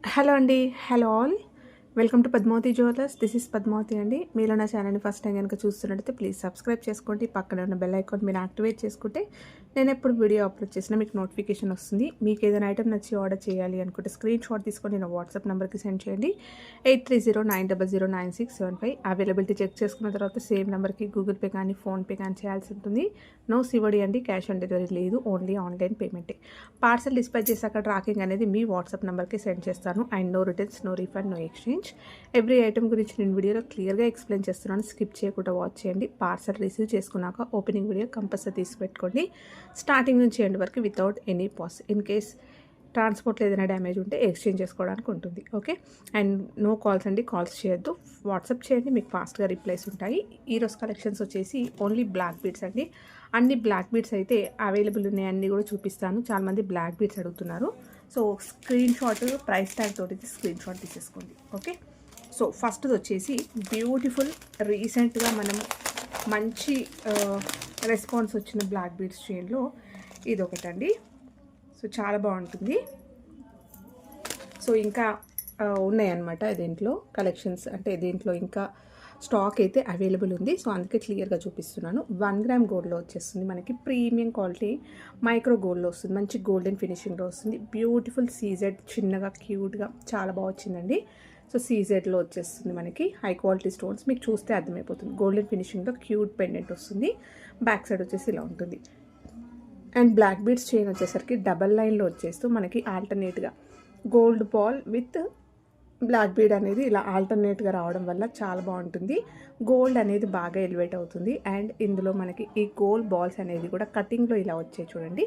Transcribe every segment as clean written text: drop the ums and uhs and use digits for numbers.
Hello అండి. Hello all. Welcome to Padmavati jewellers. This is Padmavati అండి. మీరు నా ఛానల్ని ఫస్ట్ టైం కనుక చూస్తున్నట్టయితే ప్లీజ్ సబ్స్క్రైబ్ చేసుకోండి. పక్కన ఉన్న బెల్ ఐకాన్ మీరు యాక్టివేట్ చేసుకుంటే నేను ఎప్పుడు వీడియో అప్లోడ్ చేసినా మీకు నోటిఫికేషన్ వస్తుంది. మీకు ఏదైనా ఐటమ్ నచ్చి ఆర్డర్ చేయాలి అనుకుంటే స్క్రీన్ షాట్ తీసుకొని నేను వాట్సాప్ నెంబర్కి సెండ్ చేయండి. 8309009675. అవైలబిలిటీ చెక్ చేసుకున్న తర్వాత సేమ్ నెంబర్కి గూగుల్ పే కానీ ఫోన్పే కానీ చేయాల్సి ఉంటుంది. నో సివడి అండి, క్యాష్ ఆన్ డెలివరీ లేదు, ఓన్లీ ఆన్లైన్ పేమెంటే. పార్సల్ డిస్పాచ్ చేశాక ట్రాకింగ్ అనేది మీ వాట్సాప్ నెంబర్కి సెండ్ చేస్తాను. And no returns, no refund, no exchange. Every item గురించి నేను వీడియోలో క్లియర్గా ఎక్స్ప్లెయిన్ చేస్తున్నాను. స్కిప్ చేయకుండా వాచ్ చేయండి. పార్సల్ రిసీవ్ చేసుకున్నాక ఓపెనింగ్ వీడియో కంపల్సరీ తీసి పెట్టుకోండి. స్టార్టింగ్ నుంచి ఎండ్ వరకు without any pause. In case ట్రాన్స్పోర్ట్లో ఏదైనా డ్యామేజ్ ఉంటే ఎక్స్చేంజ్ చేసుకోవడానికి ఉంటుంది. ఓకే. అండ్ నో కాల్స్ అండి, కాల్స్ చేయొద్దు, వాట్సాప్ చేయండి, మీకు ఫాస్ట్గా రిప్లైస్ ఉంటాయి. ఈరోజు కలెక్షన్స్ వచ్చేసి ఓన్లీ బ్లాక్ బీడ్స్ అండి. అన్ని బ్లాక్ బీడ్స్ అయితే అవైలబుల్ ఉన్నాయి, అన్నీ కూడా చూపిస్తాను. చాలామంది బ్లాక్ బీడ్స్ అడుగుతున్నారు. So screen shot, price tag తోటి స్క్రీన్ షాట్ తీసేసుకోండి. ఓకే. సో ఫస్ట్ది వచ్చేసి బ్యూటిఫుల్, రీసెంట్గా మనం మంచి రెస్పాన్స్ వచ్చిన బ్లాక్ బీడ్స్ చైన్లో ఇది ఒకటండి. సో చాలా బాగుంటుంది. సో ఇంకా ఉన్నాయన్నమాట దీంట్లో కలెక్షన్స్, అంటే దీంట్లో ఇంకా స్టాక్ అయితే అవైలబుల్ ఉంది. సో అందుకే క్లియర్గా చూపిస్తున్నాను. 1 గ్రామ్ గోల్డ్లో వచ్చేస్తుంది మనకి. ప్రీమియం క్వాలిటీ మైక్రో గోల్డ్లో వస్తుంది. మంచి గోల్డెన్ ఫినిషింగ్లో వస్తుంది. బ్యూటిఫుల్ సీజెడ్, చిన్నగా క్యూట్గా చాలా బాగా వచ్చిందండి. సో సీజెడ్లో వచ్చేస్తుంది మనకి. హై క్వాలిటీ స్టోన్స్ మీకు చూస్తే అర్థమైపోతుంది. గోల్డెన్ ఫినిషింగ్లో క్యూట్ పెండెంట్ వస్తుంది. బ్యాక్ సైడ్ వచ్చేసి ఇలా ఉంటుంది. అండ్ బ్లాక్ బీడ్స్ చైన్ వచ్చేసరికి డబల్ లైన్లో వచ్చేస్తూ మనకి ఆల్టర్నేట్గా gold ball with black bead అనేది ఇలా ఆల్టర్నేట్గా రావడం వల్ల చాలా బాగుంటుంది. గోల్డ్ అనేది బాగా ఎలివేట్ అవుతుంది. అండ్ ఇందులో మనకి ఈ గోల్డ్ బాల్స్ అనేది కూడా కటింగ్లో ఇలా వచ్చాయి చూడండి.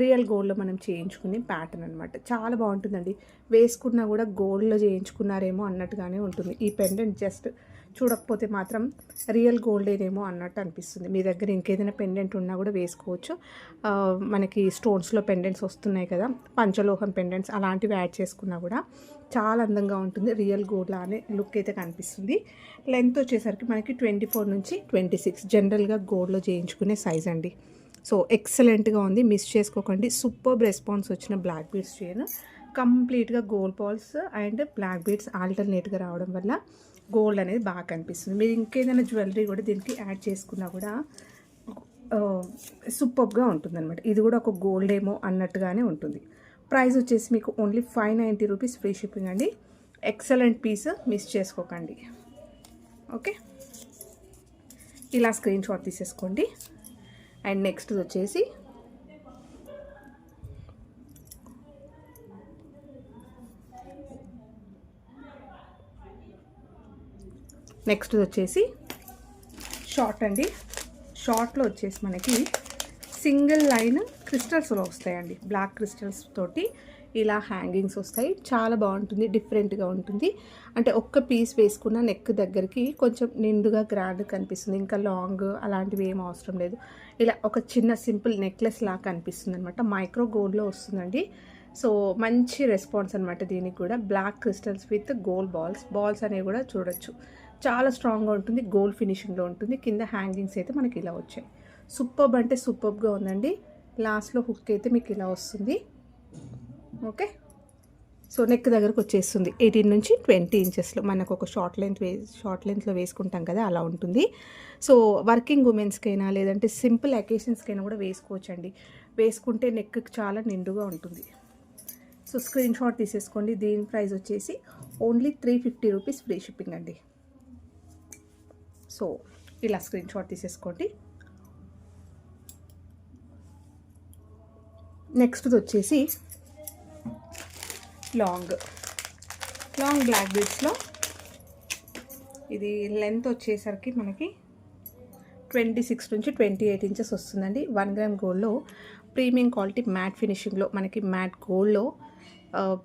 రియల్ గోల్డ్లో మనం చేయించుకునే ప్యాటర్న్ అనమాట. చాలా బాగుంటుందండి. వేసుకున్నా కూడా గోల్డ్లో చేయించుకున్నారేమో అన్నట్టుగానే ఉంటుంది. ఈ పెండెంట్ జస్ట్ చూడకపోతే మాత్రం రియల్ గోల్డేనేమో అన్నట్టు అనిపిస్తుంది. మీ దగ్గర ఇంకేదైనా పెండెంట్ ఉన్నా కూడా వేసుకోవచ్చు. మనకి స్టోన్స్లో పెండెంట్స్ వస్తున్నాయి కదా, పంచలోహం పెండెంట్స్, అలాంటివి యాడ్ చేసుకున్నా కూడా చాలా అందంగా ఉంటుంది. రియల్ గోల్డ్ లానే లుక్ అయితే కనిపిస్తుంది. లెంత్ వచ్చేసరికి మనకి 24 నుంచి 26 జనరల్గా గోల్డ్లో చేయించుకునే సైజ్ అండి. సో ఎక్సలెంట్గా ఉంది, మిస్ చేసుకోకండి. సూపర్ రెస్పాన్స్ వచ్చిన బ్లాక్ బీడ్స్ చైన్, కంప్లీట్గా gold balls and black beads ఆల్టర్నేట్గా రావడం వల్ల గోల్డ్ అనేది బాగా కనిపిస్తుంది. మీరు ఇంకేదైనా జ్యువెలరీ కూడా దీనికి యాడ్ చేసుకున్నా కూడా సూపర్గా ఉంటుందన్నమాట. ఇది కూడా ఒక గోల్డ్ ఏమో అన్నట్టుగానే ఉంటుంది. ప్రైస్ వచ్చేసి మీకు ఓన్లీ 590 రూపీస్, ఫ్రీ షిప్పింగ్ అండి. ఎక్సలెంట్ పీస్, మిస్ చేసుకోకండి. ఓకే, ఇలా స్క్రీన్ షాట్ తీసేసుకోండి. అండ్ నెక్స్ట్ వచ్చేసి షార్ట్ అండి. షార్ట్లో వచ్చేసి మనకి సింగిల్ లైన్ క్రిస్టల్స్లో వస్తాయండి. బ్లాక్ క్రిస్టల్స్ తోటి ఇలా హ్యాంగింగ్స్ వస్తాయి. చాలా బాగుంటుంది, డిఫరెంట్గా ఉంటుంది. అంటే ఒక్క పీస్ వేసుకున్న నెక్ దగ్గరికి కొంచెం నిండుగా గ్రాండ్ కనిపిస్తుంది. ఇంకా లాంగ్ అలాంటివి ఏం అవసరం లేదు. ఇలా ఒక చిన్న సింపుల్ నెక్లెస్ లాగా కనిపిస్తుంది అనమాట. మైక్రో గోల్డ్లో వస్తుందండి. సో మంచి రెస్పాన్స్ అనమాట దీనికి కూడా. Black crystals with gold balls అనేవి కూడా చూడొచ్చు. చాలా స్ట్రాంగ్గా ఉంటుంది, గోల్డ్ ఫినిషింగ్లో ఉంటుంది. కింద హ్యాంగింగ్స్ అయితే మనకి ఇలా వచ్చాయి. సూపర్బ్ అంటే సూపర్బ్గా ఉందండి. లాస్ట్లో హుక్ అయితే మీకు ఇలా వస్తుంది. ఓకే. సో నెక్ దగ్గరకు వచ్చేస్తుంది. 18 నుంచి 20 ఇంచెస్లో మనకు ఒక షార్ట్ లెంత్లో వేసుకుంటాం కదా, అలా ఉంటుంది. సో వర్కింగ్ ఉమెన్స్కైనా లేదంటే సింపుల్ అకేషన్స్కైనా కూడా వేసుకోవచ్చండి. వేసుకుంటే నెక్ చాలా నిండుగా ఉంటుంది. సో స్క్రీన్ షాట్ తీసేసుకోండి. దీని ప్రైస్ వచ్చేసి ఓన్లీ 350 రూపీస్, ఫ్రీ షిప్పింగ్ అండి. సో ఇలా స్క్రీన్ షాట్ తీసేసుకోండి. నెక్స్ట్ది వచ్చేసి లాంగ్ బ్లాక్ బీడ్స్లో ఇది లెంత్ వచ్చేసరికి మనకి 26 నుంచి 28 ఇంచెస్ వస్తుందండి. 1 గ్రామ్ గోల్డ్లో ప్రీమియం క్వాలిటీ మ్యాట్ ఫినిషింగ్లో మనకి మ్యాట్ గోల్డ్లో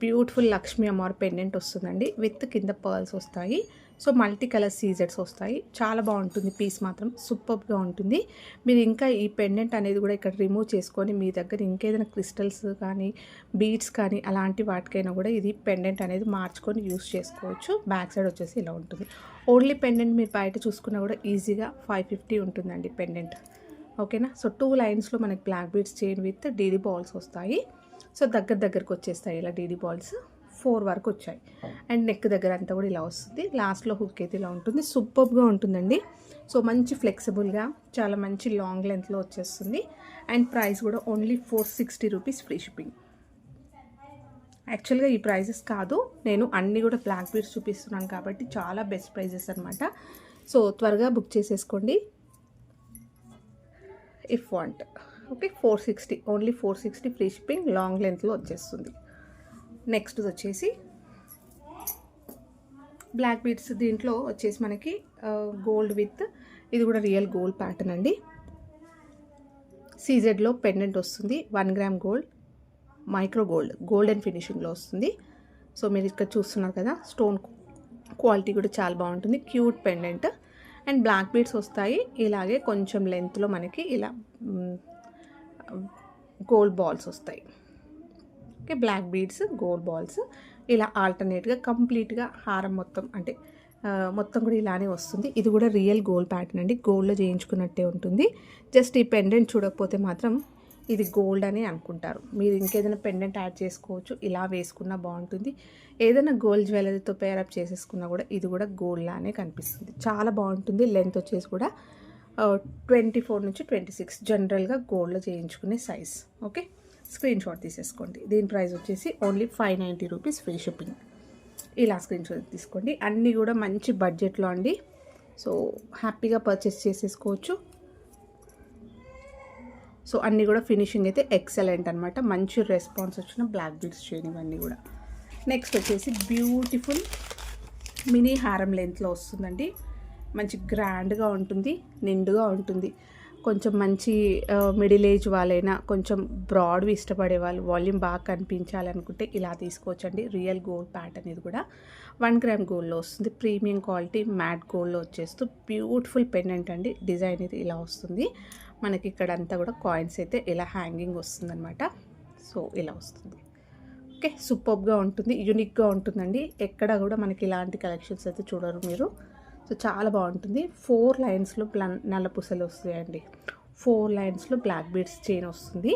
బ్యూటిఫుల్ లక్ష్మీ అమ్మవారి పెండెంట్ వస్తుందండి. విత్ కింద పర్ల్స్ వస్తాయి. సో మల్టీ కలర్ సీజెడ్స్ వస్తాయి. చాలా బాగుంటుంది. పీస్ మాత్రం సూపర్గా ఉంటుంది. మీరు ఇంకా ఈ పెండెంట్ అనేది కూడా ఇక్కడ రిమూవ్ చేసుకొని మీ దగ్గర ఇంకేదైనా క్రిస్టల్స్ కానీ బీడ్స్ కానీ అలాంటి వాటికైనా కూడా ఇది పెండెంట్ అనేది మార్చుకొని యూస్ చేసుకోవచ్చు. బ్యాక్ సైడ్ వచ్చేసి ఇలా ఉంటుంది. ఓన్లీ పెండెంట్ మీరు బయట చూసుకున్నా కూడా ఈజీగా 550 ఉంటుందండి పెండెంట్. ఓకేనా. సో 2 లైన్స్లో మనకి బ్లాక్ బీడ్స్ చైన్ విత్ డీడీ బాల్స్ వస్తాయి. సో దగ్గరకు వచ్చేస్తాయి ఇలా డీడీ బాల్స్. 4 వరకు వచ్చాయి. అండ్ నెక్ దగ్గర అంతా కూడా ఇలా వస్తుంది. లాస్ట్లో హుక్ అయితే ఇలా ఉంటుంది. సూపర్గా ఉంటుందండి. సో మంచి ఫ్లెక్సిబుల్గా చాలా మంచి లాంగ్ లెంత్లో వచ్చేస్తుంది. అండ్ ప్రైస్ కూడా ఓన్లీ 460 రూపీస్ ఫ్రీ షిప్పింగ్. యాక్చువల్గా ఈ ప్రైజెస్ కాదు, నేను అన్నీ కూడా బ్లాక్ బీడ్స్ చూపిస్తున్నాను కాబట్టి చాలా బెస్ట్ ప్రైజెస్ అనమాట. సో త్వరగా బుక్ చేసేసుకోండి if want. Okay, 460, only 460 free shipping, long లెంత్లో వచ్చేస్తుంది. నెక్స్ట్ వచ్చేసి బ్లాక్ బీడ్స్. దీంట్లో వచ్చేసి మనకి గోల్డ్ విత్, ఇది కూడా రియల్ గోల్డ్ ప్యాటర్న్ అండి. సీజెడ్లో పెండెంట్ వస్తుంది, 1 గ్రామ్ గోల్డ్, మైక్రో గోల్డెన్ ఫినిషింగ్లో వస్తుంది. సో మీరు ఇక్కడ చూస్తున్నారు కదా, స్టోన్ క్వాలిటీ కూడా చాలా బాగుంటుంది. Cute pendant and black beads వస్తాయి. ఇలాగే కొంచెం లెంత్లో మనకి ఇలా గోల్డ్ బాల్స్ వస్తాయి. Okay, black beads, gold balls ఇలా ఆల్టర్నేట్గా కంప్లీట్గా హారం మొత్తం అంటే మొత్తం కూడా ఇలానే వస్తుంది. ఇది కూడా రియల్ గోల్డ్ ప్యాటర్న్ అండి, గోల్డ్లో చేయించుకున్నట్టే ఉంటుంది. జస్ట్ ఈ పెండెంట్ చూడకపోతే మాత్రం ఇది గోల్డ్ అని అనుకుంటారు. మీరు ఇంకేదైనా పెండెంట్ యాడ్ చేసుకోవచ్చు, ఇలా వేసుకున్నా బాగుంటుంది. ఏదైనా గోల్డ్ జ్యువెలరీతో పేరప్ చేసేసుకున్నా కూడా ఇది కూడా గోల్డ్ లానే కనిపిస్తుంది. చాలా బాగుంటుంది. లెంత్ వచ్చేసి కూడా 24 నుంచి 26 జనరల్గా గోల్డ్లో చేయించుకునే సైజ్. ఓకే, స్క్రీన్ షాట్ తీసేసుకోండి. దీని ప్రైస్ వచ్చేసి ఓన్లీ 590 రూపీస్ ఫ్రీ షిప్పింగ్. ఇలా స్క్రీన్ షాట్ తీసుకోండి. అన్నీ కూడా మంచి బడ్జెట్లో అండి. సో హ్యాపీగా పర్చేస్ చేసేసుకోవచ్చు. సో అన్నీ కూడా ఫినిషింగ్ అయితే ఎక్సలెంట్ అనమాట. మంచి రెస్పాన్స్ వచ్చిన బ్లాక్ బీడ్స్ చైన్ ఇవన్నీ కూడా. నెక్స్ట్ వచ్చేసి బ్యూటిఫుల్ మినీ హారం లెంత్లో వస్తుందండి. మంచి గ్రాండ్గా ఉంటుంది, నిండుగా ఉంటుంది. కొంచెం మంచి మిడిల్ ఏజ్ వాళ్ళైనా, కొంచెం బ్రాడ్వి ఇష్టపడే వాళ్ళు, వాల్యూమ్ బాగా కనిపించాలనుకుంటే ఇలా తీసుకోవచ్చండి. రియల్ గోల్డ్ ప్యాటర్న్ ఇది కూడా 1 గ్రామ్ గోల్డ్లో వస్తుంది. ప్రీమియం క్వాలిటీ మ్యాట్ గోల్డ్లో వచ్చేస్తూ బ్యూటిఫుల్ పెండెంట్ అండి. డిజైన్ ఇది ఇలా వస్తుంది. మనకి ఇక్కడ అంతా కూడా కాయిన్స్ అయితే ఇలా హ్యాంగింగ్ వస్తుందన్నమాట. సో ఇలా వస్తుంది. ఓకే, సూపర్గా ఉంటుంది, యూనిక్గా ఉంటుందండి. ఎక్కడ కూడా మనకి ఇలాంటి కలెక్షన్స్ అయితే చూడరు మీరు. సో చాలా బాగుంటుంది. 4 లైన్స్లో నల్ల పూసలు వస్తాయండి. 4 లైన్స్లో బ్లాక్ బీడ్స్ చైన్ వస్తుంది.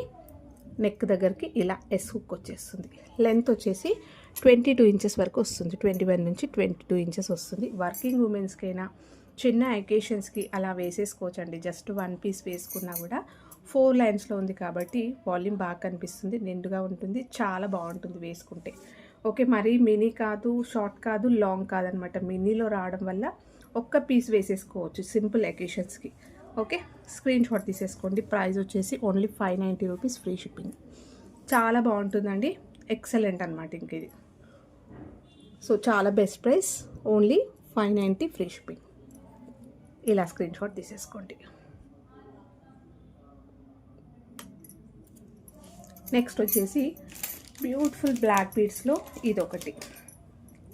నెక్ దగ్గరికి ఇలా ఎస్ హుక్ వచ్చేస్తుంది. లెంత్ వచ్చేసి 22 ఇంచెస్ వరకు వస్తుంది. 21 నుంచి 22 ఇంచెస్ వస్తుంది. వర్కింగ్ ఉమెన్స్కైనా చిన్న అకేషన్స్కి అలా వేసేసుకోవచ్చండి. జస్ట్ 1 పీస్ వేసుకున్నా కూడా 4 లైన్స్లో ఉంది కాబట్టి వాల్యూమ్ బాగా కనిపిస్తుంది, నిండుగా ఉంటుంది, చాలా బాగుంటుంది వేసుకుంటే. ఓకే, మరీ మినీ కాదు, షార్ట్ కాదు, లాంగ్ కాదనమాట. మినీలో రావడం వల్ల ఒక్క పీస్ వేసేసుకోవచ్చు సింపుల్ అకేషన్స్కి. ఓకే, స్క్రీన్ షాట్ తీసేసుకోండి. ప్రైస్ వచ్చేసి ఓన్లీ 590 రూపీస్ ఫ్రీ షిప్పింగ్. చాలా బాగుంటుందండి, ఎక్సలెంట్ అనమాట ఇంక ఇది. సో చాలా best price, only 590 free shipping. ఇలా స్క్రీన్ షాట్ తీసేసుకోండి. నెక్స్ట్ వచ్చేసి బ్యూటిఫుల్ బ్లాక్ బీడ్స్లో ఇదొకటి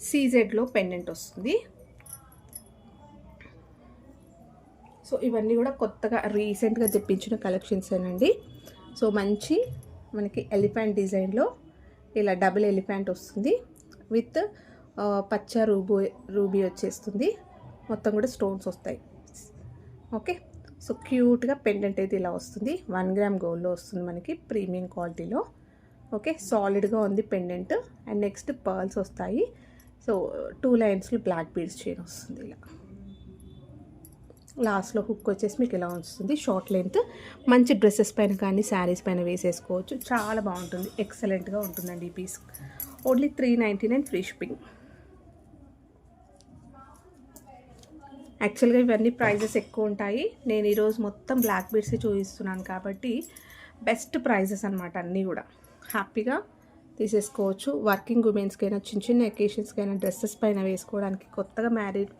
సీజెడ్లో పెండెంట్ వస్తుంది. సో ఇవన్నీ కూడా కొత్తగా రీసెంట్గా తెప్పించిన కలెక్షన్స్ ఏనండి. సో మంచి మనకి ఎలిఫెంట్ డిజైన్లో ఇలా డబుల్ ఎలిఫెంట్ వస్తుంది విత్ పచ్చ రూబీ వచ్చేస్తుంది. మొత్తం కూడా స్టోన్స్ వస్తాయి. ఓకే, సో క్యూట్గా పెండెంట్ అయితే ఇలా వస్తుంది. 1 గ్రామ్ గోల్డ్లో వస్తుంది మనకి, ప్రీమియం క్వాలిటీలో. ఓకే, సాలిడ్గా ఉంది పెండెంట్. అండ్ నెక్స్ట్ పర్ల్స్ వస్తాయి. సో 2 లైన్స్లో బ్లాక్ బీడ్స్ చైన్ వస్తుంది. ఇలా లాస్ట్లో హుక్ వచ్చేసి మీకు ఇలా వస్తుంది. షార్ట్ లెంత్, మంచి డ్రెస్సెస్ పైన కానీ శారీస్ పైన వేసేసుకోవచ్చు. చాలా బాగుంటుంది, ఎక్సలెంట్గా ఉంటుందండి ఈ పీస్. Only 399 free shipping. యాక్చువల్గా ఇవన్నీ ప్రైజెస్ ఎక్కువ ఉంటాయి. నేను ఈరోజు మొత్తం బ్లాక్ బీడ్సే చూపిస్తున్నాను కాబట్టి బెస్ట్ ప్రైజెస్ అనమాట. అన్నీ కూడా హ్యాపీగా తీసేసుకోవచ్చు. వర్కింగ్ ఉమెన్స్కైనా, చిన్న చిన్న ఎకేషన్స్కైనా, డ్రెస్సెస్ పైన వేసుకోవడానికి, కొత్తగా మ్యారీడ్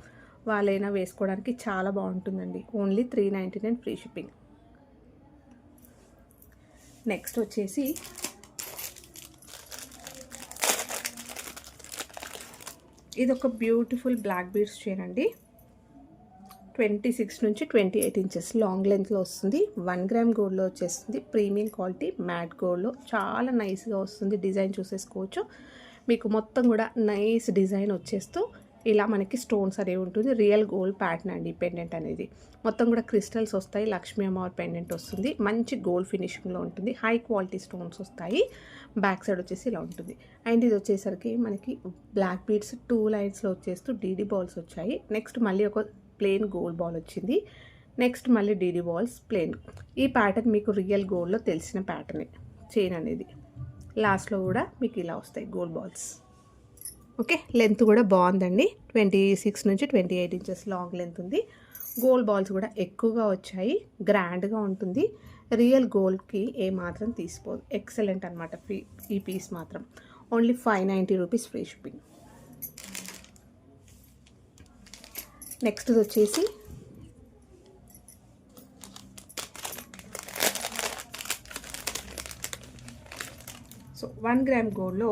వాళ్ళైనా వేసుకోవడానికి చాలా బాగుంటుందండి. Only 399 free shipping. నెక్స్ట్ వచ్చేసి ఇది ఒక బ్యూటిఫుల్ బ్లాక్ బీడ్స్ చైన్ అండి. 26 నుంచి 28 ఇంచెస్ లాంగ్ లెంత్లో వస్తుంది. 1 గ్రామ్ గోల్డ్లో వచ్చేస్తుంది. ప్రీమియం క్వాలిటీ మ్యాట్ గోల్డ్లో చాలా నైస్గా వస్తుంది. డిజైన్ చూసేసుకోవచ్చు. మీకు మొత్తం కూడా నైస్ డిజైన్ వచ్చేస్తూ ఇలా మనకి స్టోన్స్ అనేవి ఉంటుంది. రియల్ గోల్డ్ ప్యాటర్న్ అండి పెండెంట్ అనేది. మొత్తం కూడా క్రిస్టల్స్ వస్తాయి. లక్ష్మీ అమ్మవారి పెండెంట్ వస్తుంది. మంచి గోల్డ్ ఫినిషింగ్లో ఉంటుంది. హై క్వాలిటీ స్టోన్స్ వస్తాయి. బ్యాక్ సైడ్ వచ్చేసి ఇలా ఉంటుంది. అండ్ ఇది వచ్చేసరికి మనకి బ్లాక్ బీడ్స్ 2 లైన్స్లో వచ్చేస్తూ డీడీ బాల్స్ వచ్చాయి. నెక్స్ట్ మళ్ళీ ఒక ప్లెయిన్ గోల్డ్ బాల్ వచ్చింది. నెక్స్ట్ మళ్ళీ డీడీ బాల్స్ ప్లెయిన్. ఈ ప్యాటర్న్ మీకు రియల్ గోల్డ్లో తెలిసిన ప్యాటర్నే చైన్ అనేది. లాస్ట్లో కూడా మీకు ఇలా వస్తాయి గోల్డ్ బాల్స్. ఓకే, లెంత్ కూడా బాగుందండి. 26 నుంచి 28 ఇంచెస్ లాంగ్ లెంత్ ఉంది. గోల్డ్ బాల్స్ కూడా ఎక్కువగా వచ్చాయి. గ్రాండ్గా ఉంటుంది. రియల్ గోల్డ్కి ఏమాత్రం తీసిపోదు. ఎక్సలెంట్ అనమాట ఈ పీస్ మాత్రం. Only 590 rupees free shipping. Next వచ్చేసి సో 1 గ్రామ్ గోల్డ్లో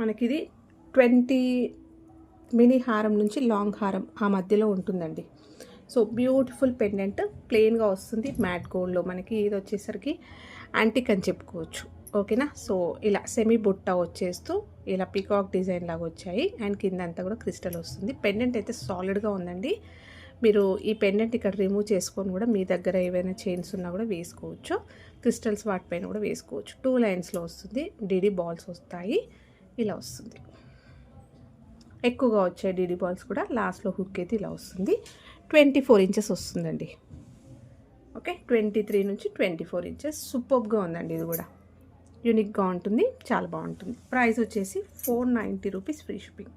మనకిది 20 మినీ హారం నుంచి లాంగ్ హారం ఆ మధ్యలో ఉంటుందండి. సో బ్యూటిఫుల్ పెండెంట్ ప్లెయిన్గా వస్తుంది. మ్యాట్ గోల్డ్లో మనకి ఇది వచ్చేసరికి యాంటిక్ అని చెప్పుకోవచ్చు. ఓకేనా. సో ఇలా సెమీ బుట్ట వచ్చేస్తూ ఇలా పికాక్ డిజైన్ లాగా వచ్చాయి. అండ్ కింద అంతా కూడా క్రిస్టల్ వస్తుంది. పెండెంట్ అయితే సాలిడ్గా ఉందండి. మీరు ఈ పెండెంట్ ఇక్కడ రిమూవ్ చేసుకొని కూడా మీ దగ్గర ఏవైనా చైన్స్ ఉన్నా కూడా వేసుకోవచ్చు. క్రిస్టల్స్ వాటిపైన కూడా వేసుకోవచ్చు. 2 లైన్స్లో వస్తుంది. డీడీ బాల్స్ వస్తాయి. ఇలా వస్తుంది. ఎక్కువగా వచ్చే డీడీ బాల్స్ కూడా లాస్ట్లో హుక్ అయితే ఇలా వస్తుంది. 24 ఇంచెస్ వస్తుందండి. ఓకే, 23 నుంచి 24 ఇంచెస్. సూపర్గా ఉందండి. ఇది కూడా యూనిక్గా ఉంటుంది. చాలా బాగుంటుంది. ప్రైస్ వచ్చేసి 490 rupees free shipping.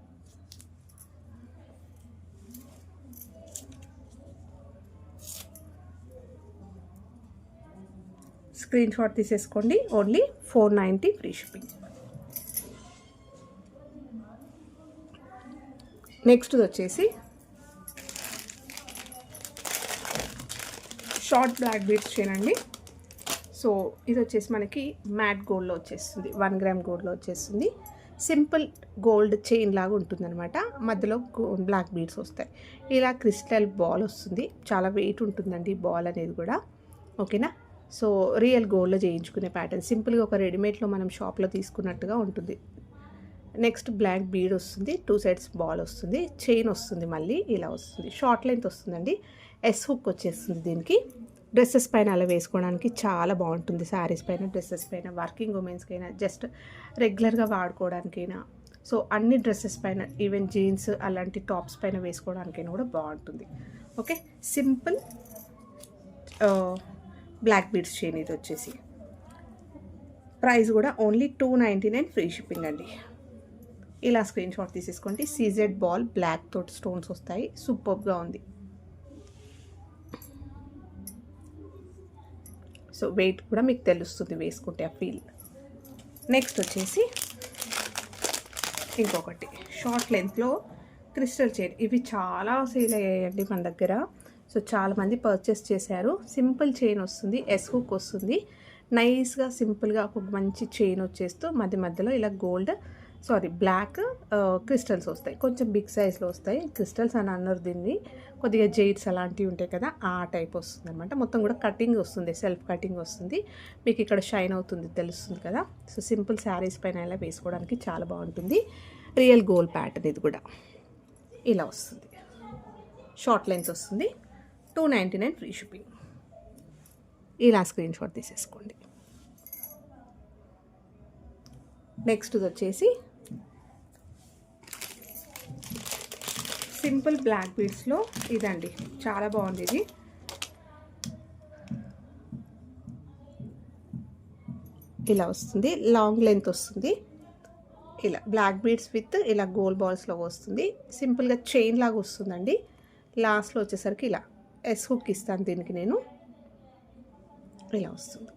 Screen shot తీసేసుకోండి. Only 490 free shipping. నెక్స్ట్ వచ్చేసి షార్ట్ బ్లాక్ బీడ్స్ చైన్ అండి. సో ఇది వచ్చేసి మనకి మ్యాట్ గోల్డ్లో వచ్చేస్తుంది. 1 గ్రామ్ గోల్డ్లో వచ్చేస్తుంది. సింపుల్ గోల్డ్ చైన్ లాగా ఉంటుందన్నమాట. మధ్యలో బ్లాక్ బీడ్స్ వస్తాయి. ఇలా క్రిస్టల్ బాల్ వస్తుంది. చాలా వెయిట్ ఉంటుందండి బాల్ అనేది కూడా. ఓకేనా. సో రియల్ గోల్డ్లో చేయించుకునే ప్యాటర్న్. సింపుల్గా ఒక రెడీమేడ్లో మనం షాప్లో తీసుకున్నట్టుగా ఉంటుంది. నెక్స్ట్ బ్లాక్ బీడ్ వస్తుంది. 2 సైడ్స్ బాల్ వస్తుంది. చైన్ వస్తుంది. మళ్ళీ ఇలా వస్తుంది. షార్ట్ లెంత్ వస్తుందండి. ఎస్ హుక్ వచ్చేస్తుంది దీనికి. డ్రెస్సెస్ పైన అలా వేసుకోవడానికి చాలా బాగుంటుంది. శారీస్ పైన, డ్రెస్సెస్ పైన, వర్కింగ్ ఉమెన్స్కైనా, జస్ట్ రెగ్యులర్గా వాడుకోవడానికైనా, సో అన్ని డ్రెస్సెస్ పైన, ఈవెన్ జీన్స్ అలాంటి టాప్స్ పైన వేసుకోవడానికైనా కూడా బాగుంటుంది. Okay, simple black beads chain ఇది వచ్చేసి. ప్రైస్ కూడా ఓన్లీ 299 ఫ్రీ షిప్పింగ్ అండి. ఇలా స్క్రీన్ షాట్ తీసేసుకోండి. సీజెడ్ బాల్ బ్లాక్ తోటి స్టోన్స్ వస్తాయి. సూపర్గా ఉంది. సో వెయిట్ కూడా మీకు తెలుస్తుంది వేసుకుంటే ఆ ఫీల్. నెక్స్ట్ వచ్చేసి ఇంకొకటి షార్ట్ లెంత్లో క్రిస్టల్ చైన్. ఇవి చాలా సేల్ అయ్యాయండి మన దగ్గర. సో చాలామంది పర్చేస్ చేశారు. సింపుల్ చైన్ వస్తుంది. ఎస్ హుక్ వస్తుంది. నైస్గా సింపుల్గా ఒక మంచి చైన్ వచ్చేస్తూ మధ్యలో ఇలా బ్లాక్ క్రిస్టల్స్ వస్తాయి. కొంచెం బిగ్ సైజ్లో వస్తాయి. క్రిస్టల్స్ అని అన్నారు దీన్ని. కొద్దిగా జైడ్స్ అలాంటివి ఉంటాయి కదా, ఆ టైప్ వస్తుంది అనమాట. మొత్తం కూడా కటింగ్ వస్తుంది. సెల్ఫ్ కటింగ్ వస్తుంది. మీకు ఇక్కడ షైన్ అవుతుంది, తెలుస్తుంది కదా. సో సింపుల్ శారీస్ పైన ఇలా వేసుకోవడానికి చాలా బాగుంటుంది. రియల్ గోల్డ్ ప్యాటర్న్ ఇది కూడా. ఇలా వస్తుంది. షార్ట్ లెంత్ వస్తుంది. 299 ఫ్రీ షిప్పింగ్. ఇలా స్క్రీన్ షాట్ తీసేసుకోండి. నెక్స్ట్ వచ్చేసి సింపుల్ బ్లాక్ బీడ్స్లో ఇదండి. చాలా బాగుంది ఇది. ఇలా వస్తుంది. లాంగ్ లెంత్ వస్తుంది. ఇలా బ్లాక్ బీడ్స్ విత్ ఇలా గోల్డ్ బాల్స్లో వస్తుంది. సింపుల్గా చైన్ లాగా వస్తుందండి. లాస్ట్లో వచ్చేసరికి ఇలా ఎస్ హుక్ ఇస్తాను దీనికి నేను. ఇలా వస్తుంది.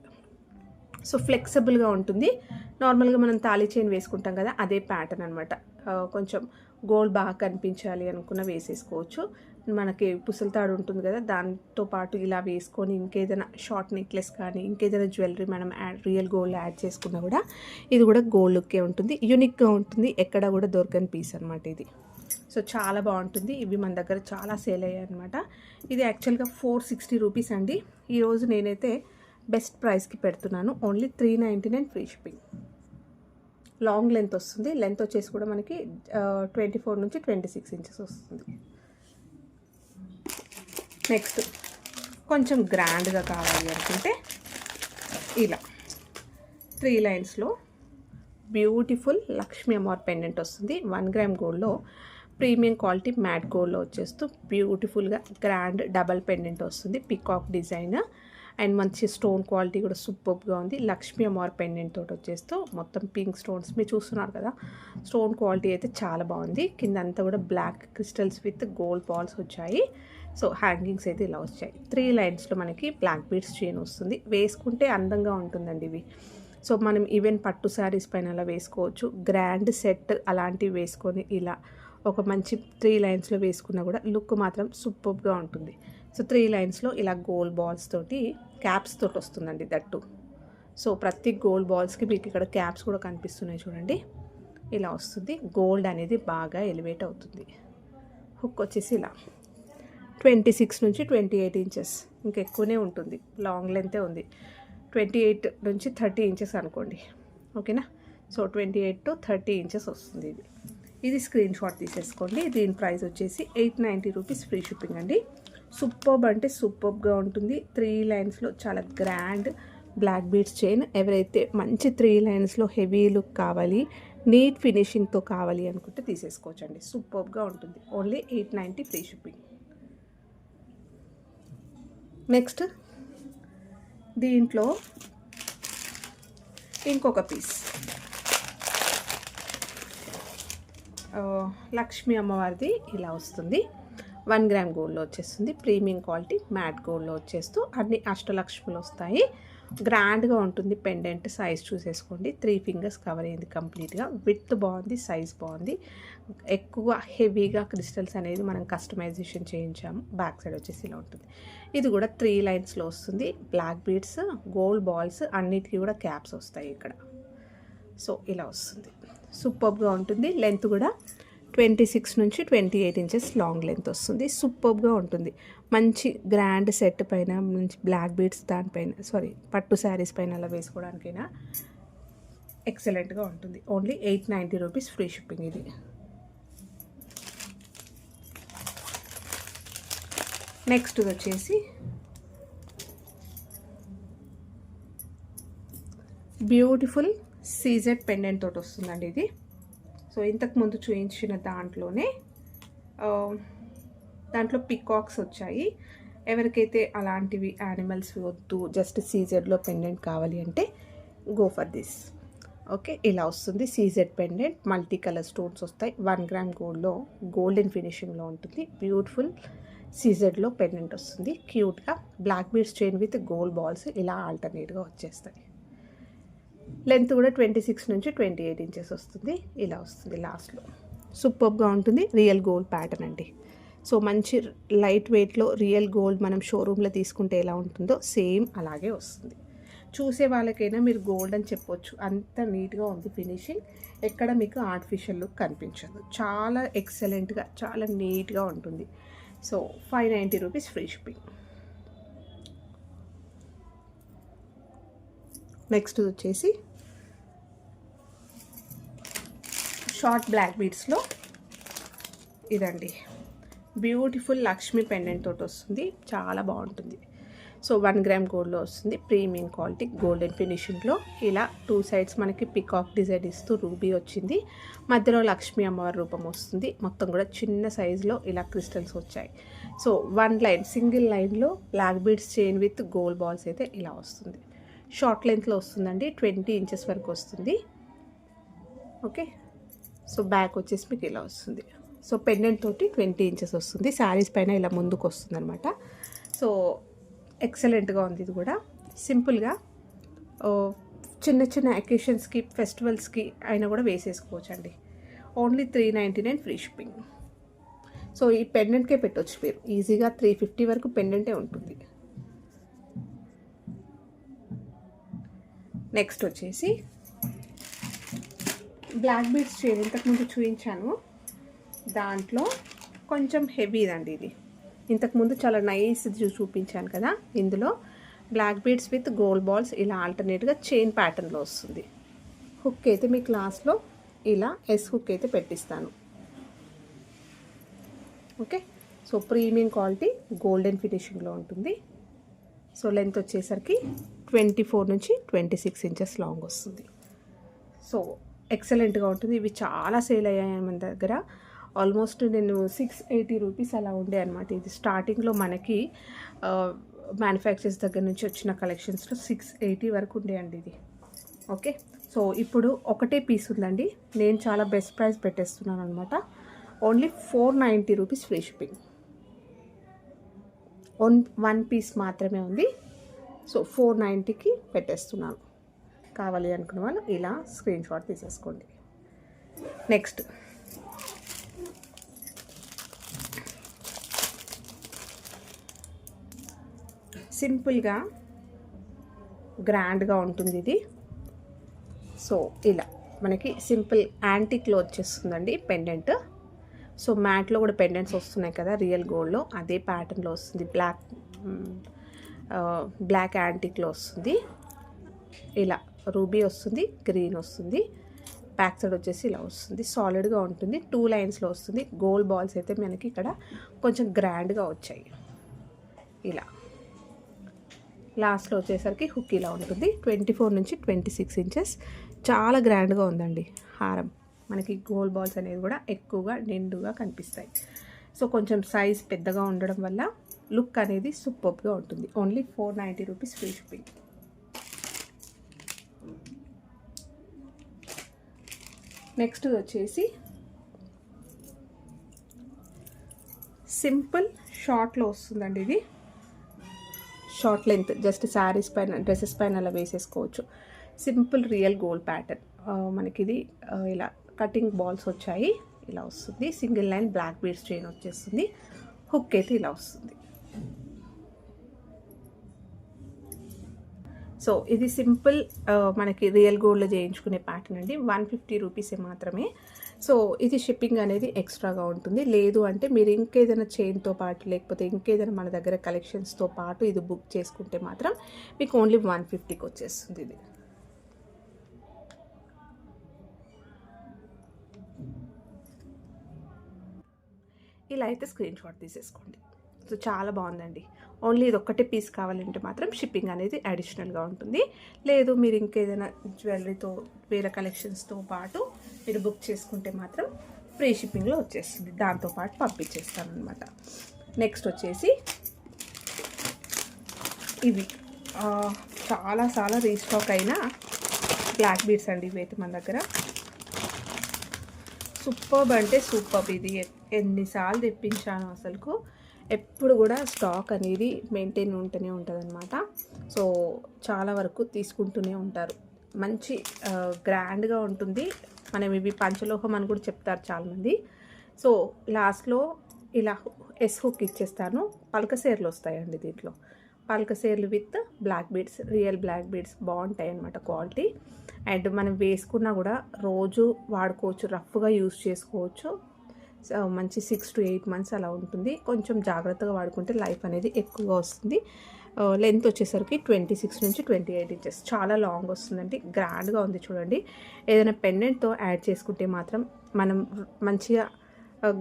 సో ఫ్లెక్సిబుల్గా ఉంటుంది. నార్మల్గా మనం తాళీ చైన్ వేసుకుంటాం కదా, అదే ప్యాటర్న్ అనమాట. కొంచెం గోల్డ్ బాగా కనిపించాలి అనుకున్న వేసేసుకోవచ్చు. మనకి పుసలతాడు ఉంటుంది కదా, దాంతో పాటు ఇలా వేసుకొని ఇంకేదైనా షార్ట్ నెక్లెస్ కానీ ఇంకేదైనా జ్యువెలరీ మనం రియల్ గోల్డ్ యాడ్ చేసుకున్నా కూడా ఇది కూడా గోల్డ్ లుక్కే ఉంటుంది. యూనిక్గా ఉంటుంది. ఎక్కడ కూడా దొరకని పీస్ అనమాట ఇది. సో చాలా బాగుంటుంది. ఇవి మన దగ్గర చాలా సేల్ అయ్యాయి అనమాట. ఇది యాక్చువల్గా 460 రూపీస్ అండి. ఈరోజు నేనైతే బెస్ట్ ప్రైస్కి పెడుతున్నాను. Only 399 free shipping. Long length వస్తుంది. లెంత్ వచ్చేసి కూడా మనకి 24 నుంచి 26 ఇంచెస్ వస్తుంది. నెక్స్ట్ కొంచెం గ్రాండ్గా కావాలి అనుకుంటే ఇలా 3 లైన్స్లో బ్యూటిఫుల్ లక్ష్మీ అమ్మవారి పెండెంట్ వస్తుంది. 1 గ్రామ్ గోల్డ్లో ప్రీమియం క్వాలిటీ మ్యాట్ గోల్డ్లో వచ్చేస్తూ బ్యూటిఫుల్గా గ్రాండ్ డబల్ పెండెంట్ వస్తుంది. పికాక్ డిజైన్ అండ్ మంచి స్టోన్ క్వాలిటీ కూడా సూపర్గా ఉంది. లక్ష్మీ అమ్మవారి పెండెంట్ తోటి వచ్చేస్తూ మొత్తం పింక్ స్టోన్స్ మీరు చూస్తున్నారు కదా. స్టోన్ క్వాలిటీ అయితే చాలా బాగుంది. కింద అంతా కూడా black crystals with gold balls వచ్చాయి. సో హ్యాంగింగ్స్ అయితే ఇలా వచ్చాయి. 3 లైన్స్లో మనకి బ్లాక్ బీడ్స్ చైన్ వస్తుంది. వేసుకుంటే అందంగా ఉంటుందండి ఇవి. సో మనం ఈవెన్ పట్టు శారీస్ పైన అలా వేసుకోవచ్చు. గ్రాండ్ సెట్ అలాంటివి వేసుకొని ఇలా ఒక మంచి 3 లైన్స్లో వేసుకున్నా కూడా లుక్ మాత్రం సూపర్గా ఉంటుంది. సో 3 లైన్స్లో ఇలా గోల్డ్ బాల్స్ తోటి క్యాప్స్ తోటి వస్తుందండి దట్టు. సో ప్రతి గోల్డ్ బాల్స్కి మీకు ఇక్కడ క్యాప్స్ కూడా కనిపిస్తున్నాయి చూడండి. ఇలా వస్తుంది. గోల్డ్ అనేది బాగా ఎలివేట్ అవుతుంది. హుక్ వచ్చేసి ఇలా 26 నుంచి 28 ఇంచెస్, ఇంకా ఎక్కువనే ఉంటుంది. లాంగ్ లెంతే ఉంది. 28 నుంచి 30 ఇంచెస్ అనుకోండి. ఓకేనా. సో 28 to 30 ఇంచెస్ వస్తుంది ఇది స్క్రీన్ షాట్ తీసేసుకోండి. దీని ప్రైస్ వచ్చేసి 890 రూపీస్ ఫ్రీ షిప్పింగ్ అండి. సూపర్బ్ అంటే సూపర్బ్గా ఉంటుంది. 3 లైన్స్లో చాలా గ్రాండ్ బ్లాక్ బీడ్స్ చైన్. ఎవరైతే మంచి 3 లైన్స్లో హెవీ లుక్ కావాలి, నీట్ ఫినిషింగ్తో కావాలి అనుకుంటే తీసేసుకోవచ్చండి. సూపర్బ్గా ఉంటుంది. Only 890 free shipping. నెక్స్ట్ దీంట్లో ఇంకొక పీస్ లక్ష్మీ అమ్మవారిది ఇలా వస్తుంది. 1 గ్రామ్ గోల్డ్లో వచ్చేస్తుంది. ప్రీమియం క్వాలిటీ మ్యాట్ గోల్డ్లో వచ్చేస్తూ అన్ని అష్టలక్ష్ములు వస్తాయి. గ్రాండ్గా ఉంటుంది. పెండెంట్ సైజ్ చూసేసుకోండి. 3 ఫింగర్స్ కవర్ అయ్యింది కంప్లీట్గా. విత్ బాగుంది, సైజ్ బాగుంది. ఎక్కువ హెవీగా క్రిస్టల్స్ అనేది మనం కస్టమైజేషన్ చేయించాము. బ్యాక్ సైడ్ వచ్చేసి ఇలా ఉంటుంది. ఇది కూడా 3 లైన్స్లో వస్తుంది. బ్లాక్ బీడ్స్, గోల్డ్ బాల్స్ అన్నిటికీ కూడా క్యాప్స్ వస్తాయి ఇక్కడ. సో ఇలా వస్తుంది. సూపర్గా ఉంటుంది. లెంత్ కూడా 26 నుంచి 28 ఇంచెస్ లాంగ్ లెంత్ వస్తుంది. సూపర్గా ఉంటుంది. మంచి గ్రాండ్ సెట్ పైన మంచి బ్లాక్ బీడ్స్ దానిపైన పట్టు శారీస్ పైన అలా వేసుకోవడానికైనా ఎక్సలెంట్గా ఉంటుంది. ఓన్లీ 890 రూపీస్ ఫ్రీ షిప్పింగ్ ఇది. నెక్స్ట్ వచ్చేసి బ్యూటిఫుల్ సీజెడ్ పెండెంట్ తోటి వస్తుందండి ఇది. సో ఇంతకుముందు చూపించిన దాంట్లో పికాక్స్ వచ్చాయి. ఎవరికైతే అలాంటివి యానిమల్స్ వద్దు, జస్ట్ సీజెడ్లో పెండెంట్ కావాలి అంటే గో ఫర్ దిస్. ఓకే, ఇలా వస్తుంది CZ pendant. Multi colour stones వస్తాయి. 1 గ్రామ్ గోల్డ్లో గోల్డెన్ ఫినిషింగ్లో ఉంటుంది. బ్యూటిఫుల్ సీజెడ్లో పెండెంట్ వస్తుంది. క్యూట్గా black beads chain with gold balls ఇలా ఆల్టర్నేట్గా వచ్చేస్తాయి. లెంత్ కూడా 26 నుంచి 28 ఇంచెస్ వస్తుంది. ఇలా వస్తుంది లాస్ట్లో. సూపర్గా ఉంటుంది. రియల్ గోల్డ్ ప్యాటర్న్ అండి. సో మంచి లైట్ వెయిట్లో రియల్ గోల్డ్ మనం షోరూంలో తీసుకుంటే ఎలా ఉంటుందో సేమ్ అలాగే వస్తుంది. చూసే వాళ్ళకైనా మీరు గోల్డ్ అని చెప్పొచ్చు. అంత నీట్గా ఉంది ఫినిషింగ్. ఎక్కడ మీకు ఆర్టిఫిషియల్ లుక్ కనిపించదు. చాలా ఎక్సలెంట్గా, చాలా నీట్గా ఉంటుంది. So 590 rupees free shipping. Next వచ్చేసి షార్ట్ బ్లాక్ బీడ్స్లో ఇదండి. బ్యూటిఫుల్ లక్ష్మీ పెండెంట్ తోటి వస్తుంది. చాలా బాగుంటుంది. సో 1 గ్రామ్ గోల్డ్లో వస్తుంది. ప్రీమియం క్వాలిటీ గోల్డెన్ ఫినిషింగ్లో ఇలా 2 సైడ్స్ మనకి పికాక్ డిజైన్ ఇస్తూ రూబీ వచ్చింది. మధ్యలో లక్ష్మీ అమ్మవారి రూపం వస్తుంది. మొత్తం కూడా చిన్న సైజులో ఇలా క్రిస్టల్స్ వచ్చాయి. సో 1 లైన్ సింగిల్ లైన్లో black beads chain with gold balls అయితే ఇలా వస్తుంది. షార్ట్ లెంత్లో వస్తుందండి. 20 ఇంచెస్ వరకు వస్తుంది. ఓకే, సో బ్యాక్ వచ్చేసి మీకు ఇలా వస్తుంది. సో పెండెంట్ తోటి 20 ఇంచెస్ వస్తుంది. శారీస్ పైన ఇలా ముందుకు వస్తుంది అనమాట. సో ఎక్సలెంట్గా ఉంది. ఇది కూడా సింపుల్గా చిన్న చిన్న అకేషన్స్కి, ఫెస్టివల్స్కి అయినా కూడా వేసేసుకోవచ్చు అండి. Only 399 free shipping. సో ఈ పెండెంట్కే పెట్టవచ్చు మీరు ఈజీగా. 350 వరకు పెండెంటే ఉంటుంది. నెక్స్ట్ వచ్చేసి బ్లాక్ బీడ్స్ చైన్ ఇంతకుముందు చూపించాను. దాంట్లో కొంచెం హెవీదండి ఇది. ఇంతకుముందు చాలా నైస్ చూపించాను కదా. ఇందులో black beads with gold balls ఇలా ఆల్టర్నేట్గా చైన్ ప్యాటర్న్లో వస్తుంది. హుక్ అయితే మీ క్లాస్లో ఇలా ఎస్ హుక్ అయితే పెట్టిస్తాను. Okay, so premium quality golden ఫినిషింగ్లో ఉంటుంది. సో లెంత్ వచ్చేసరికి 24 నుంచి 26 ఇంచెస్ లాంగ్ వస్తుంది. సో ఎక్సలెంట్గా ఉంటుంది. ఇవి చాలా సేల్ అయ్యాయి మన దగ్గర. ఆల్మోస్ట్ నేను 680 రూపీస్ అలా ఉండే అనమాట. ఇది స్టార్టింగ్లో మనకి మ్యానుఫ్యాక్చర్స్ దగ్గర నుంచి వచ్చిన కలెక్షన్స్లో 680 వరకు ఉండే అండి ఇది. ఓకే, సో ఇప్పుడు ఒకటే పీస్ ఉందండి. నేను చాలా బెస్ట్ ప్రైస్ పెట్టేస్తున్నాను అనమాట. Only 490 rupees free shipping. One piece మాత్రమే ఉంది. సో 490కి పెట్టేస్తున్నాను. కావాలి అనుకున్న వాళ్ళు ఇలా స్క్రీన్ షాట్ తీసేసుకోండి. నెక్స్ట్ సింపుల్గా గ్రాండ్గా ఉంటుంది ఇది. సో ఇలా మనకి సింపుల్ యాంటిక్లో వచ్చేస్తుందండి పెండెంట్. సో మ్యాట్లో కూడా పెండెంట్స్ వస్తున్నాయి కదా రియల్ గోల్డ్లో, అదే ప్యాటర్న్లో వస్తుంది. బ్లాక్ యాంటిక్లో వస్తుంది. ఇలా రూబీ వస్తుంది, గ్రీన్ వస్తుంది. బ్యాక్ సైడ్ వచ్చేసి ఇలా వస్తుంది. సాలిడ్గా ఉంటుంది. 2 లైన్స్లో వస్తుంది. గోల్డ్ బాల్స్ అయితే మనకి ఇక్కడ కొంచెం గ్రాండ్గా వచ్చాయి. ఇలా లాస్ట్లో వచ్చేసరికి హుక్ ఇలా ఉంటుంది. 24 నుంచి 26 ఇంచెస్. చాలా గ్రాండ్గా ఉందండి హారం. మనకి గోల్డ్ బాల్స్ అనేది కూడా ఎక్కువగా నిండుగా కనిపిస్తాయి. సో కొంచెం సైజ్ పెద్దగా ఉండడం వల్ల లుక్ అనేది సూపర్గా ఉంటుంది. Only 490 rupees free shipping. Next వచ్చేసి సింపుల్ షార్ట్లో వస్తుందండి. ఇది షార్ట్ లెంత్, జస్ట్ శారీస్ పైన డ్రెస్సెస్ పైన అలా వేసేసుకోవచ్చు. Simple real gold pattern. మనకి ఇది ఇలా కటింగ్ బాల్స్ వచ్చాయి. ఇలా వస్తుంది. Single line black beads chain వచ్చేస్తుంది. హుక్ అయితే ఇలా వస్తుంది. సో ఇది సింపుల్ మనకి రియల్ గోల్డ్లో చేయించుకునే ప్యాటర్న్ అండి. 150 రూపీసే మాత్రమే. సో ఇది షిప్పింగ్ అనేది ఎక్స్ట్రాగా ఉంటుంది. లేదు అంటే మీరు ఇంకేదైనా చైన్తో పాటు లేకపోతే ఇంకేదైనా మన దగ్గర కలెక్షన్స్తో పాటు ఇది బుక్ చేసుకుంటే మాత్రం మీకు ఓన్లీ 150కి వచ్చేస్తుంది. ఇది ఇలా అయితే స్క్రీన్ షాట్ తీసేసుకోండి. సో చాలా బాగుందండి. ఓన్లీ ఇది ఒక్కటే పీస్ కావాలంటే మాత్రం షిప్పింగ్ అనేది అడిషనల్గా ఉంటుంది. లేదు మీరు ఇంకేదైనా జ్యువెలరీతో వేరే కలెక్షన్స్తో పాటు మీరు బుక్ చేసుకుంటే మాత్రం ఫ్రీ షిప్పింగ్లో వచ్చేస్తుంది. దాంతోపాటు పంపించేస్తాను అనమాట. నెక్స్ట్ వచ్చేసి ఇవి చాలా రీస్టాక్ అయిన బ్లాక్ బీడ్స్ అండి. ఇవి అయితే మన దగ్గర సూపర్బ్ అంటే సూపర్బ్. ఇది ఎన్నిసార్లు తెప్పించాను అసలుకు. ఎప్పుడు కూడా స్టాక్ అనేది మెయింటైన్ ఉంటూనే ఉంటుంది అనమాట. సో చాలా వరకు తీసుకుంటూనే ఉంటారు. మంచి గ్రాండ్గా ఉంటుంది. మనం ఇవి పంచలోహం అని కూడా చెప్తారు చాలామంది. సో లాస్ట్లో ఇలా ఎస్ హుక్ ఇచ్చేస్తాను. పలకసేర్లు వస్తాయండి దీంట్లో. పలకసేర్లు with black beads, real black beads బాగుంటాయి అన్నమాట క్వాలిటీ. అండ్ మనం వేసుకున్నా కూడా రోజు వాడుకోవచ్చు, రఫ్గా యూస్ చేసుకోవచ్చు. మంచి 6 to 8 months అలా ఉంటుంది. కొంచెం జాగ్రత్తగా వాడుకుంటే లైఫ్ అనేది ఎక్కువగా వస్తుంది. లెంత్ వచ్చేసరికి 26 నుంచి 28 ఇంచెస్. చాలా లాంగ్ వస్తుందండి. గ్రాండ్గా ఉంది చూడండి. ఏదైనా పెండెంట్తో యాడ్ చేసుకుంటే మాత్రం మనం మంచిగా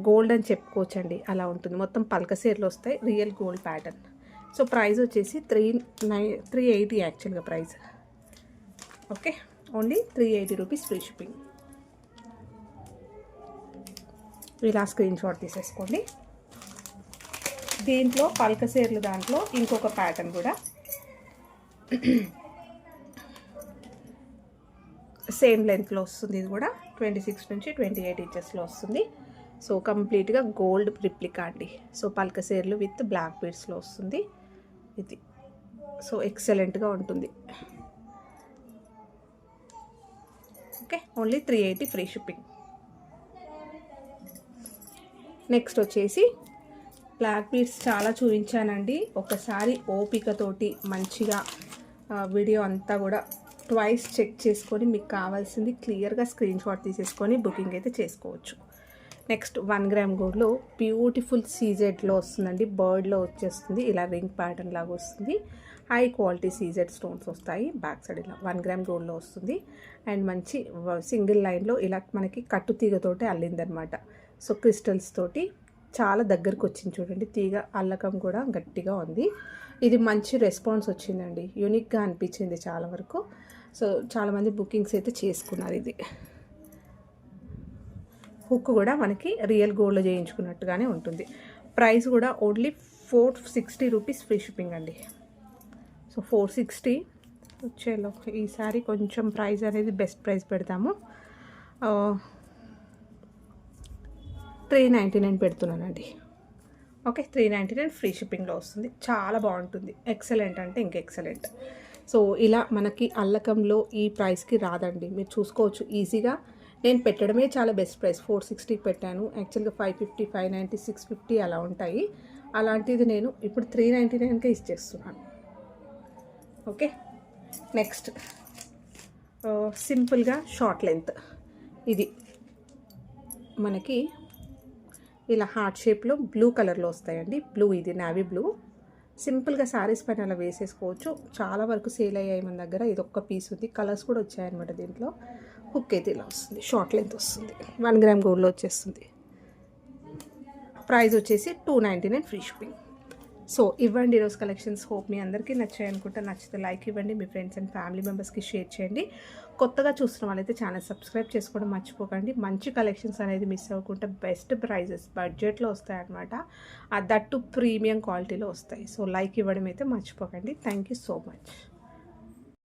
గోల్డ్ అని చెప్పుకోవచ్చండి. అలా ఉంటుంది. మొత్తం పలకసేర్లు వస్తాయి. Real gold pattern. So price వచ్చేసి 380 యాక్చువల్గా price. Okay, only 380 rupees free shipping. ఇలా స్క్రీన్ షాట్ తీసేసుకోండి. దీంట్లో పలకసేర్లు దాంట్లో ఇంకొక ప్యాటర్న్ కూడా సేమ్ లెంత్లో వస్తుంది. ఇది కూడా 26 నుంచి 28 ఇంచెస్లో వస్తుంది. సో కంప్లీట్గా గోల్డ్ రిప్లికా అండి. సో పలకసేర్లు విత్ బ్లాక్ బీడ్స్లో వస్తుంది ఇది. సో ఎక్సలెంట్గా ఉంటుంది. Okay, only 380 free shipping. Next వచ్చేసి బ్లాక్ బీడ్స్ చాలా చూపించానండి. ఒకసారి ఓపికతోటి మంచిగా వీడియో అంతా కూడా ట్వైస్ చెక్ చేసుకొని మీకు కావాల్సింది క్లియర్గా స్క్రీన్ షాట్ తీసేసుకొని బుకింగ్ అయితే చేసుకోవచ్చు. నెక్స్ట్ 1 గ్రామ్ గోల్డ్లో బ్యూటిఫుల్ సీజెడ్లో వస్తుందండి. బర్డ్లో వచ్చేస్తుంది. ఇలా రింగ్ ప్యాటర్న్ లాగా వస్తుంది. హై క్వాలిటీ సీజెడ్ స్టోన్స్ వస్తాయి. బ్యాక్ సైడ్ ఇలా 1 గ్రామ్ గోల్డ్లో వస్తుంది. అండ్ మంచి సింగిల్ లైన్లో ఇలా మనకి కట్టు తీగతోటి అల్లిందనమాట. సో క్రిస్టల్స్ తోటి చాలా దగ్గరకు వచ్చింది చూడండి. తీగ అల్లకం కూడా గట్టిగా ఉంది. ఇది మంచి రెస్పాన్స్ వచ్చిందండి. యూనిక్గా అనిపించింది చాలా వరకు. సో చాలామంది బుకింగ్స్ అయితే చేసుకున్నారు. ఇది హుక్ కూడా మనకి రియల్ గోల్డ్లో చేయించుకున్నట్టుగానే ఉంటుంది. ప్రైస్ కూడా ఓన్లీ 460 రూపీస్ ఫ్రీ షిప్పింగ్ అండి. సో 460 వచ్చేలో ఈసారి కొంచెం ప్రైస్ అనేది బెస్ట్ ప్రైస్ పెడతాము. 399 పెడుతున్నానండి. ఓకే, 399 ఫ్రీ షిప్పింగ్లో వస్తుంది. చాలా బాగుంటుంది. ఎక్సలెంట్ అంటే ఇంక ఎక్సలెంట్. సో ఇలా మనకి అల్లకంలో ఈ ప్రైస్కి రాదండి. మీరు చూసుకోవచ్చు ఈజీగా. నేను పెట్టడమే చాలా బెస్ట్ ప్రైస్. 460 పెట్టాను. యాక్చువల్గా 550, 590, 650 అలా ఉంటాయి. అలాంటిది నేను ఇప్పుడు 399కే ఇచ్చేస్తున్నాను. ఓకే, నెక్స్ట్ సింపుల్గా షార్ట్ లెంత్. ఇది మనకి ఇలా హార్ట్ షేప్లో బ్లూ కలర్లో వస్తాయండి. బ్లూ, ఇది నావీ బ్లూ. సింపుల్గా శారీస్ పైన అలా వేసేసుకోవచ్చు. చాలా వరకు సేల్ అయ్యాయి మన దగ్గర. ఇది ఒక్క పీస్ ఉంది. కలర్స్ కూడా వచ్చాయన్నమాట దీంట్లో. హుక్ అయితే ఇలా వస్తుంది. షార్ట్ లెంత్ వస్తుంది. 1 గ్రామ్ గోల్డ్లో వచ్చేస్తుంది. ప్రైస్ వచ్చేసి 299 ఫ్రీ షిప్పింగ్. సో ఇవ్వండి ఈరోజు కలెక్షన్స్. హోప్ మీ అందరికీ నచ్చాయి అనుకుంటే, నచ్చితే లైక్ ఇవ్వండి. మీ ఫ్రెండ్స్ అండ్ ఫ్యామిలీ మెంబర్స్కి షేర్ చేయండి. కొత్తగా చూస్తున్న వాళ్ళైతే ఛానల్ సబ్స్క్రైబ్ చేసుకోవడం మర్చిపోకండి. మంచి కలెక్షన్స్ అనేది మిస్ అవ్వకుండా బెస్ట్ ప్రైజెస్ బడ్జెట్లో వస్తాయన్నమాట. దట్టు ప్రీమియం క్వాలిటీలో వస్తాయి. సో లైక్ ఇవ్వడం అయితే మర్చిపోకండి. Thank you so much.